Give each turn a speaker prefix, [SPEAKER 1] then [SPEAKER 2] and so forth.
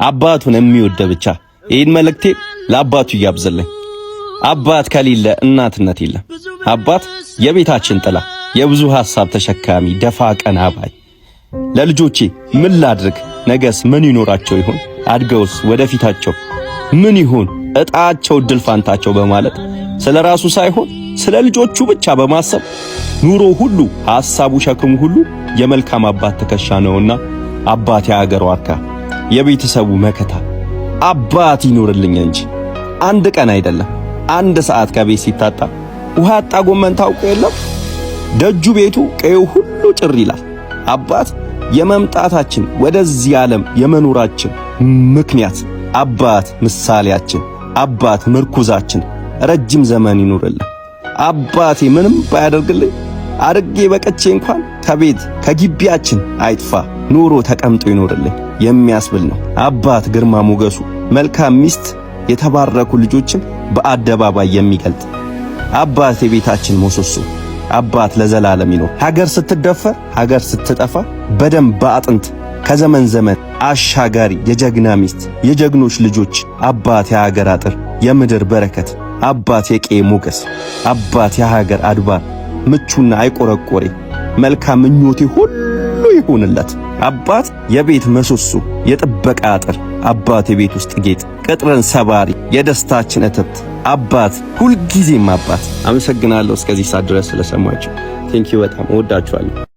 [SPEAKER 1] አባቱን የሚወድ ብቻ ይህን መልእክቴ ለአባቱ እያብዘልኝ። አባት ከሌለ እናትነት የለም። አባት የቤታችን ጥላ፣ የብዙ ሐሳብ ተሸካሚ፣ ደፋ ቀና ባይ። ለልጆቼ ምን ላድርግ? ነገስ ምን ይኖራቸው ይሆን? አድገውስ ወደፊታቸው ምን ይሆን እጣቸው ድል ፋንታቸው? በማለት ስለራሱ ሳይሆን ስለ ልጆቹ ብቻ በማሰብ ኑሮ ሁሉ ሐሳቡ ሸክሙ ሁሉ የመልካም አባት ትከሻ ነውና አባት የአገር ዋርካ የቤተሰቡ መከታ አባት ይኖርልኝ እንጂ አንድ ቀን አይደለም አንድ ሰዓት ከቤት ሲታጣ ውሃ አጣ ጎመን ታውቁ የለም ደጁ ቤቱ ቀዩ ሁሉ ጭር ይላል። አባት የመምጣታችን ወደዚህ ዓለም የመኖራችን ምክንያት፣ አባት ምሳሌያችን፣ አባት ምርኩዛችን ረጅም ዘመን ይኑርልን። አባቴ ምንም ባያደርግልኝ አድርጌ በቀቼ እንኳን ከቤት ከግቢያችን አይጥፋ ኑሮ ተቀምጦ ይኖርልኝ የሚያስብል ነው። አባት ግርማ ሞገሱ፣ መልካም ሚስት፣ የተባረኩ ልጆችን በአደባባይ የሚገልጥ አባት የቤታችን ምሰሶ፣ አባት ለዘላለም ይኖር። ሀገር ስትደፈር ሀገር ስትጠፋ በደም በአጥንት ከዘመን ዘመን አሻጋሪ የጀግና ሚስት የጀግኖች ልጆች አባት የሀገር አጥር የምድር በረከት አባት የቄ ሞገስ አባት የሀገር አድባር ምቹና አይቆረቆሬ መልካም ምኞቴ ሁሉ ይሁንለት። አባት የቤት ምሰሶ የጥበቃ አጥር አባት የቤት ውስጥ ጌጥ ቅጥርን ሰባሪ የደስታችን እትብት አባት ሁልጊዜም አባት። አመሰግናለሁ እስከዚህ ሰዓት ድረስ ስለሰማችሁ። ቴንኪው በጣም እወዳችኋለሁ።